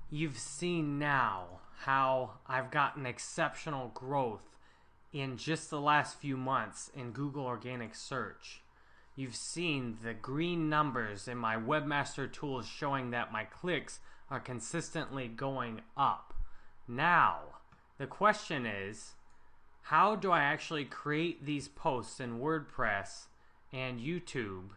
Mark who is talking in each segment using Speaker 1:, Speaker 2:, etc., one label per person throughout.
Speaker 1: You've seen now how I've gotten exceptional growth in just the last few months in Google Organic Search. You've seen the green numbers in my Webmaster Tools showing that my clicks are consistently going up. Now, the question is, how do I actually create these posts in WordPress and YouTube,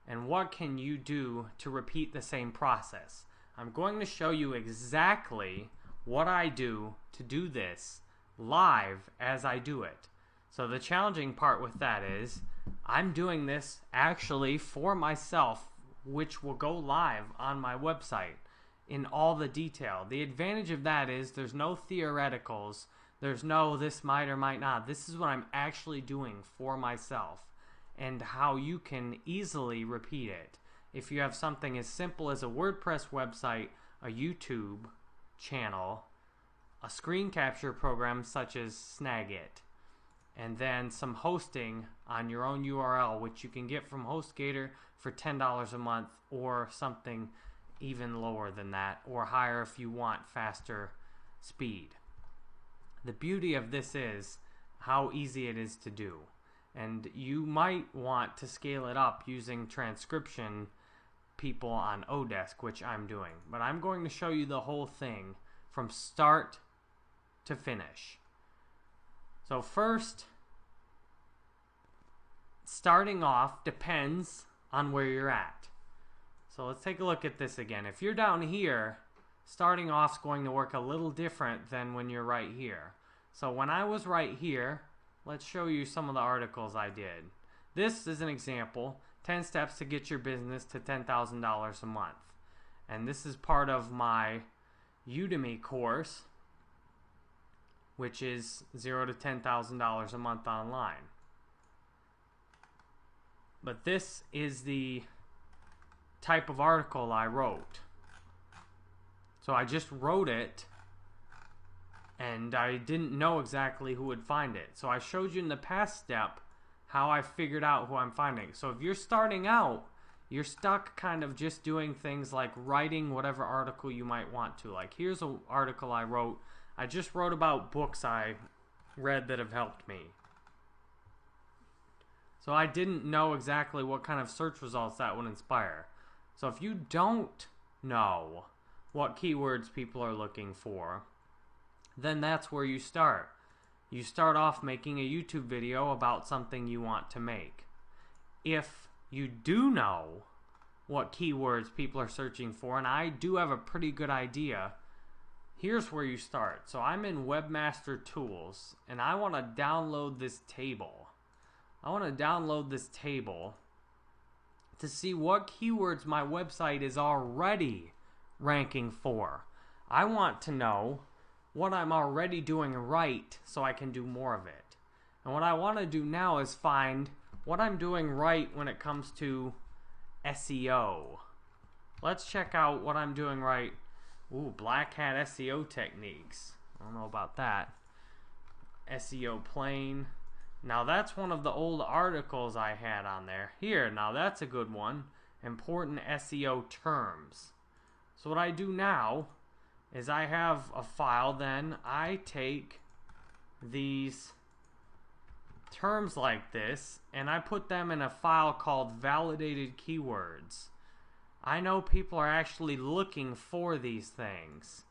Speaker 1: and what can you do to repeat the same process? I'm going to show you exactly what I do to do this live as I do it. So the challenging part with that is I'm doing this actually for myself, which will go live on my website in all the detail. The advantage of that is there's no theoreticals. There's no this might or might not. This is what I'm actually doing for myself and how you can easily repeat it. If you have something as simple as a WordPress website, a YouTube channel, a screen capture program such as Snagit, and then some hosting on your own URL, which you can get from HostGator for $10 a month or something even lower than that, or higher if you want faster speed. The beauty of this is how easy it is to do. And you might want to scale it up using transcription people on Odesk, which I'm doing. But I'm going to show you the whole thing from start to finish. So first, starting off depends on where you're at. So let's take a look at this again. If you're down here, starting off is going to work a little different than when you're right here. So when I was right here, let's show you some of the articles I did. This is an example, 10 steps to get your business to $10,000 a month. And this is part of my Udemy course, which is $0 to $10,000 a month online. But this is the type of article I wrote. So I just wrote it and I didn't know exactly who would find it. So I showed you in the past step how I figured out who I'm finding. So if you're starting out, you're stuck kind of just doing things like writing whatever article you might want to. Like here's an article I wrote. I just wrote about books I read that have helped me. So I didn't know exactly what kind of search results that would inspire. So if you don't know what keywords people are looking for, then that's where you start. You start off making a YouTube video about something you want to make. If you do know what keywords people are searching for, and I do have a pretty good idea, here's where you start. So I'm in Webmaster Tools, and I want to download this table. I want to download this table to see what keywords my website is already ranking for. I want to know what I'm already doing right so I can do more of it. And what I want to do now is find what I'm doing right when it comes to SEO. Let's check out what I'm doing right. Ooh, Black Hat SEO techniques. I don't know about that. SEO plain. Now that's one of the old articles I had on there. Here, now that's a good one. Important SEO terms. So what I do now is I have a file, then I take these terms like this and I put them in a file called validated keywords. I know people are actually looking for these things,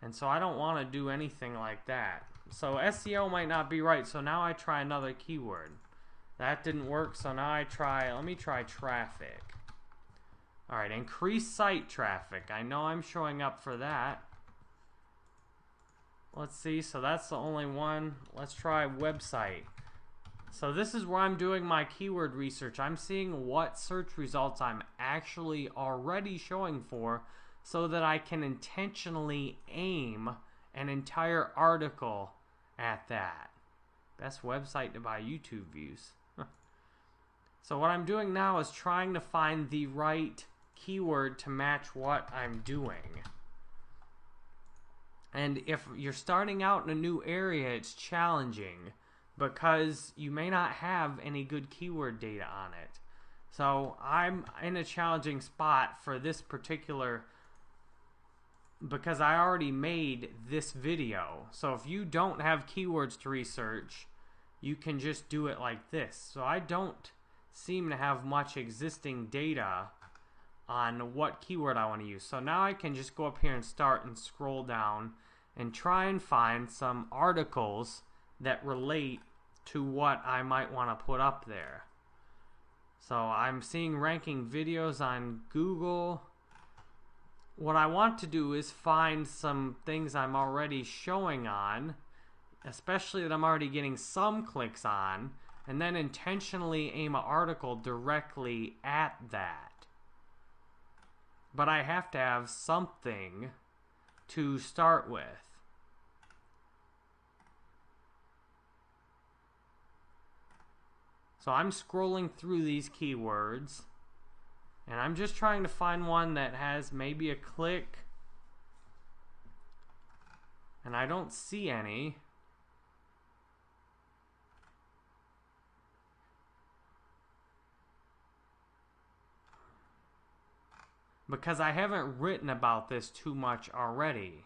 Speaker 1: and so I don't want to do anything like that. So SEO might not be right, so now I try another keyword. That didn't work, so now let me try traffic. Alright, increase site traffic. I know I'm showing up for that. Let's see, so that's the only one. Let's try website. So this is where I'm doing my keyword research. I'm seeing what search results I'm actually already showing for so that I can intentionally aim an entire article at that. Best website to buy YouTube views. So what I'm doing now is trying to find the right keyword to match what I'm doing. And if you're starting out in a new area, it's challenging because you may not have any good keyword data on it. So I'm in a challenging spot for this particular because I already made this video. So if you don't have keywords to research, you can just do it like this. So I don't seem to have much existing data on what keyword I want to use. So now I can just go up here and start and scroll down and try and find some articles that relate to what I might want to put up there. So I'm seeing ranking videos on Google. What I want to do is find some things I'm already showing on, especially that I'm already getting some clicks on, and then intentionally aim an article directly at that. But I have to have something to start with. So I'm scrolling through these keywords, and I'm just trying to find one that has maybe a click, and I don't see any. Because I haven't written about this too much already.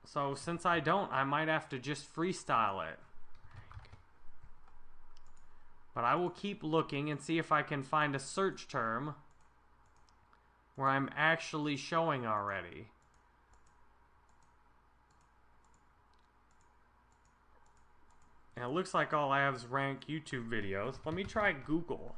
Speaker 1: So since I don't, I might have to just freestyle it. But I will keep looking and see if I can find a search term where I'm actually showing already. And it looks like all I have is rank YouTube videos. Let me try Google.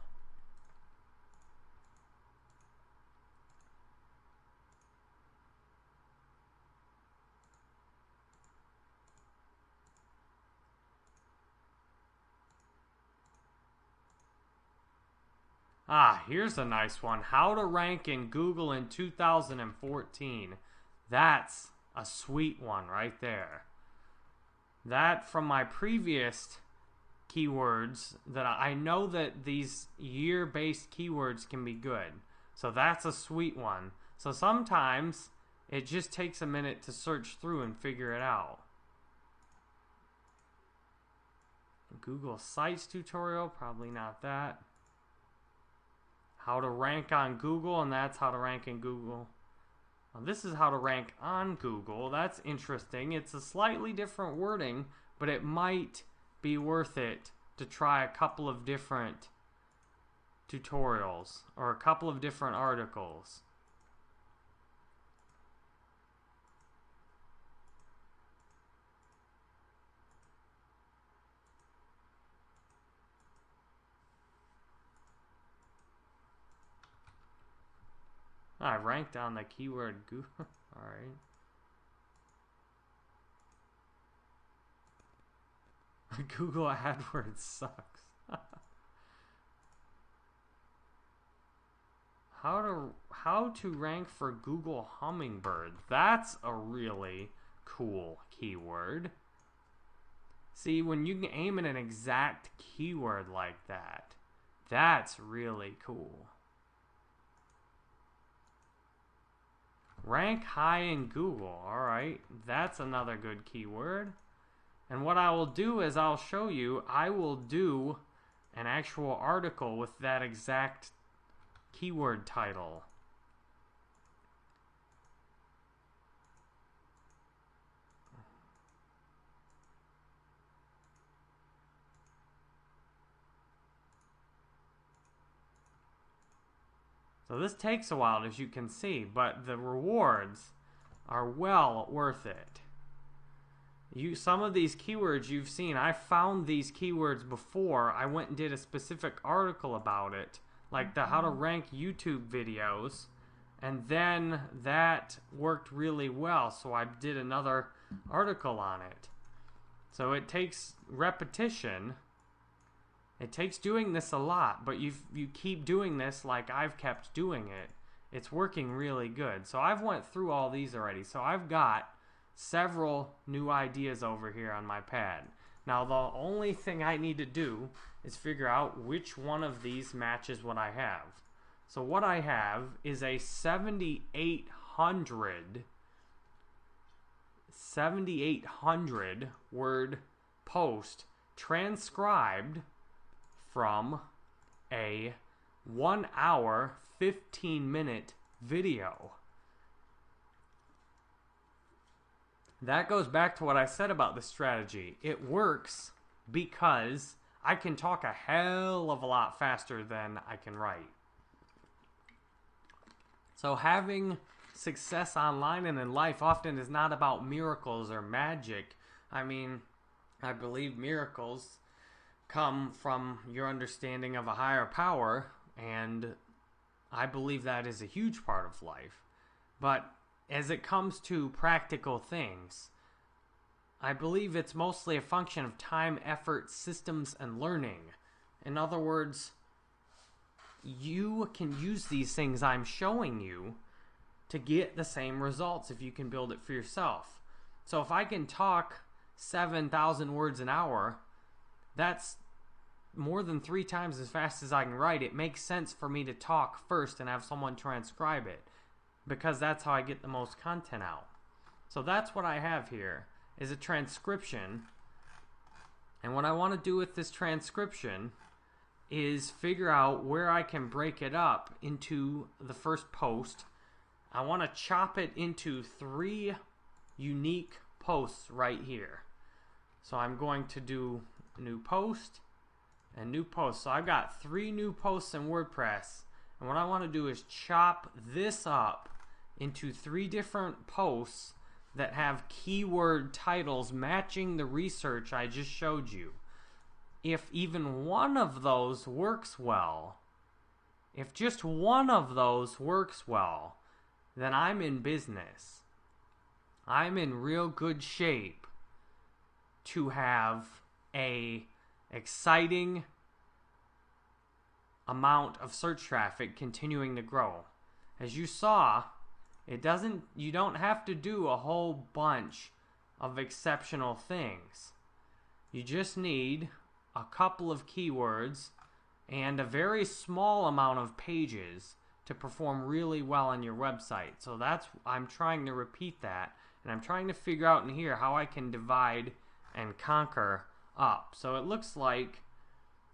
Speaker 1: Ah, here's a nice one. How to rank in Google in 2014. That's a sweet one right there. That from my previous keywords, that I know that these year-based keywords can be good. So that's a sweet one. So sometimes it just takes a minute to search through and figure it out. Google Sites tutorial, probably not that. How to rank on Google, and that's how to rank in Google. Now, this is how to rank on Google. That's interesting. It's a slightly different wording, but it might be worth it to try a couple of different tutorials or a couple of different articles. I ranked on the keyword Google. Alright. Google AdWords sucks. How to rank for Google Hummingbird. That's a really cool keyword. See, when you can aim at an exact keyword like that, that's really cool. Rank high in Google. Alright, that's another good keyword. And what I will do is I'll show you, I will do an actual article with that exact keyword title. So this takes a while, as you can see, but the rewards are well worth it. Some of these keywords you've seen, I found these keywords before. I went and did a specific article about it, like the how to rank YouTube videos, and then that worked really well, so I did another article on it. So it takes repetition. It takes doing this a lot, but you keep doing this like I've kept doing it. It's working really good. So I've went through all these already. So I've got several new ideas over here on my pad. Now the only thing I need to do is figure out which one of these matches what I have. So what I have is a 7,800 word post transcribed from a 1 hour 15-minute video. That goes back to what I said about the strategy. It works because I can talk a hell of a lot faster than I can write. So having success online and in life often is not about miracles or magic. I mean, I believe miracles come from your understanding of a higher power, and I believe that is a huge part of life. But as it comes to practical things, I believe it's mostly a function of time, effort, systems, and learning. In other words, you can use these things I'm showing you to get the same results if you can build it for yourself. So if I can talk 7,000 words an hour, that's more than 3 times as fast as I can write. It makes sense for me to talk first and have someone transcribe it, because that's how I get the most content out. So that's what I have here, is a transcription. And what I want to do with this transcription is figure out where I can break it up into the first post. I want to chop it into 3 unique posts right here. So I'm going to do new post and new post. So I've got 3 new posts in WordPress. And what I want to do is chop this up into 3 different posts that have keyword titles matching the research I just showed you. If even one of those works well, if just one of those works well, then I'm in business. I'm in real good shape to have a exciting amount of search traffic continuing to grow. As you saw, you don't have to do a whole bunch of exceptional things. You just need a couple of keywords and a very small amount of pages to perform really well on your website. So I'm trying to repeat that, and I'm trying to figure out in here how I can divide and conquer up. So it looks like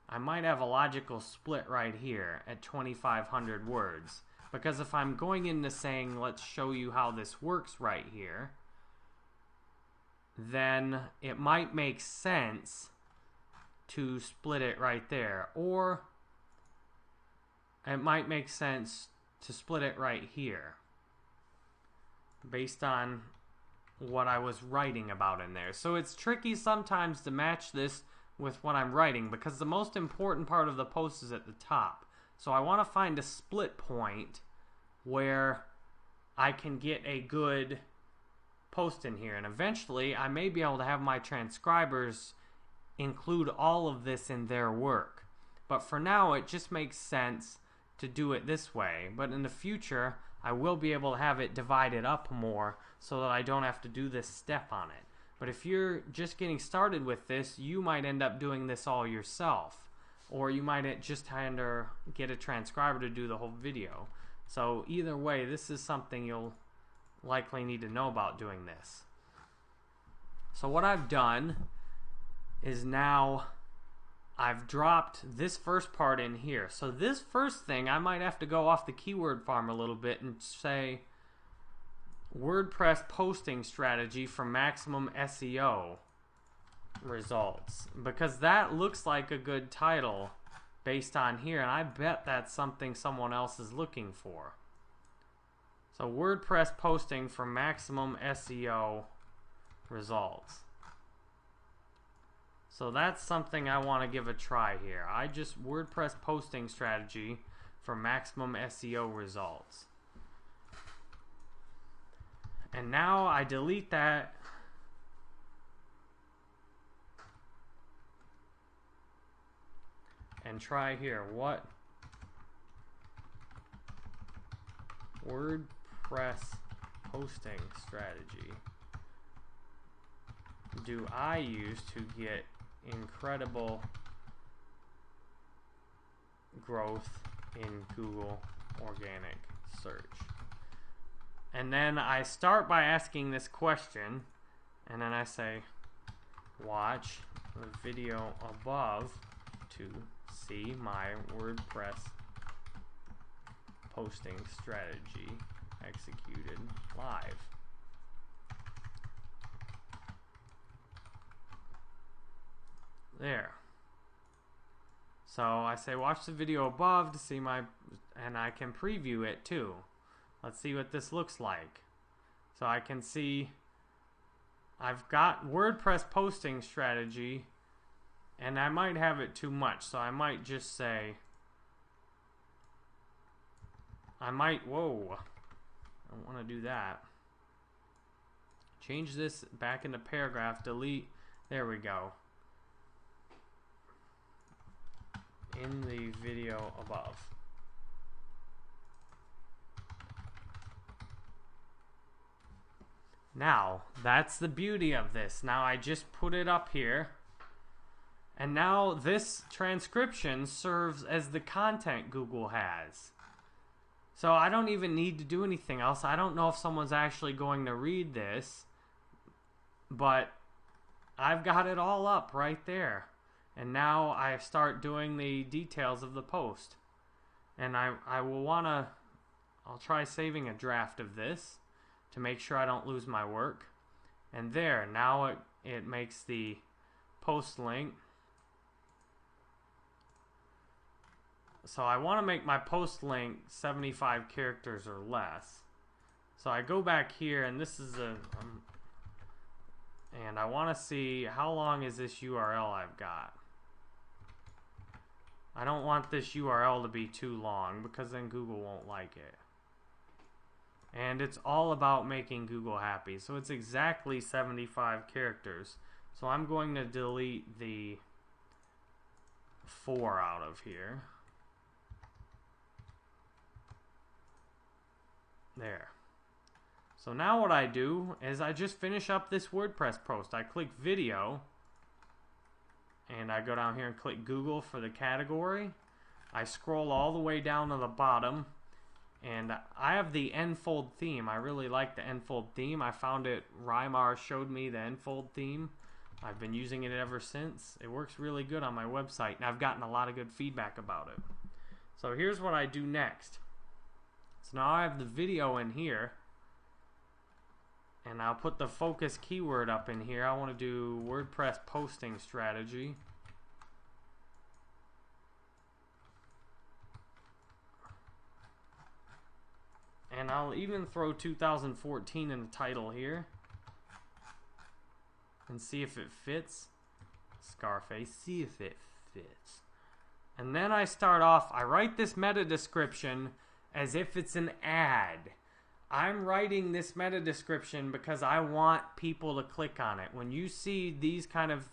Speaker 1: I might have a logical split right here at 2,500 words. Because if I'm going into saying, let's show you how this works right here, then it might make sense to split it right there. Or it might make sense to split it right here based on what I was writing about in there. So it's tricky sometimes to match this with what I'm writing, because the most important part of the post is at the top. So I want to find a split point where I can get a good post in here. And eventually I may be able to have my transcribers include all of this in their work. But for now, it just makes sense to do it this way. But in the future, I will be able to have it divided up more so that I don't have to do this step on it. But if you're just getting started with this, you might end up doing this all yourself. Or you might just kind of get a transcriber to do the whole video. So either way, this is something you'll likely need to know about doing this. So what I've done is now I've dropped this first part in here. So this first thing, I might have to go off the keyword farm a little bit and say WordPress posting strategy for maximum SEO results, because that looks like a good title based on here, and I bet that's something someone else is looking for. So WordPress posting for maximum SEO results. So that's something I want to give a try here. WordPress posting strategy for maximum SEO results. And now I delete that. And try here. What WordPress posting strategy do I use to get incredible growth in Google organic search? And then I start by asking this question, and then I say, watch the video above to see my WordPress posting strategy executed live. There. So I say watch the video above to see my, and I can preview it too. Let's see what this looks like. So I can see I've got WordPress posting strategy, and I might have it too much, so I might just say, whoa, I don't want to do that. Change this back into paragraph, delete, there we go. In the video above. Now, that's the beauty of this. Now I just put it up here, and now this transcription serves as the content Google has. So I don't even need to do anything else. I don't know if someone's actually going to read this, but I've got it all up right there. And now I start doing the details of the post. And I will want to, I'll try saving a draft of this to make sure I don't lose my work. And there, now it makes the post link. So I want to make my post link 75 characters or less. So I go back here, and this is a, and I want to see how long is this URL I've got. I don't want this URL to be too long because then Google won't like it. And it's all about making Google happy. So it's exactly 75 characters. So I'm going to delete the 4 out of here. There. So now what I do is I just finish up this WordPress post. I click video, and I go down here and click Google for the category. I scroll all the way down to the bottom, and I have the Enfold theme. I really like the Enfold theme. I found it, Rymar showed me the Enfold theme. I've been using it ever since. It works really good on my website, and I've gotten a lot of good feedback about it. So here's what I do next. So now I have the video in here, and I'll put the focus keyword up in here. I want to do WordPress posting strategy. And I'll even throw 2014 in the title here and see if it fits. Scarface, see if it fits. And then I start off, I write this meta description as if it's an ad. I'm writing this meta description because I want people to click on it. When you see these kind of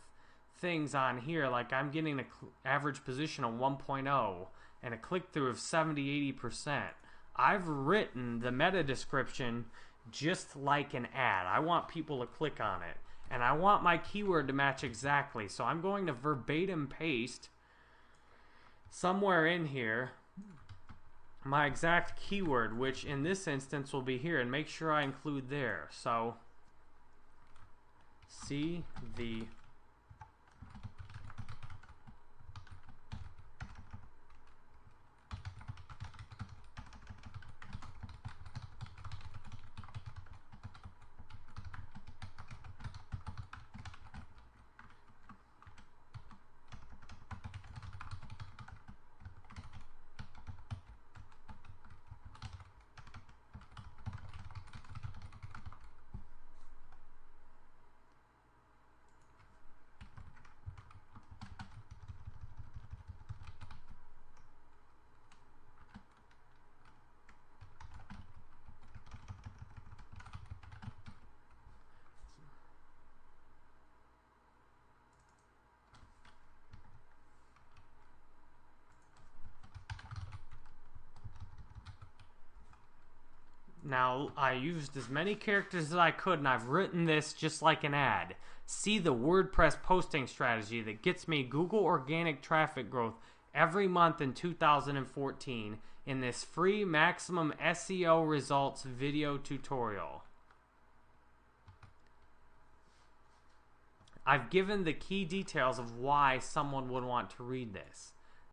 Speaker 1: things on here, like I'm getting an average position of 1.0 and a click-through of 70-80%, I've written the meta description just like an ad. I want people to click on it, and I want my keyword to match exactly. So I'm going to verbatim paste somewhere in here my exact keyword, which in this instance will be here, and make sure I include there. So see the Now, I used as many characters as I could, and I've written this just like an ad. See the WordPress posting strategy that gets me Google organic traffic growth every month in 2014 in this free maximum SEO results video tutorial. I've given the key details of why someone would want to read this.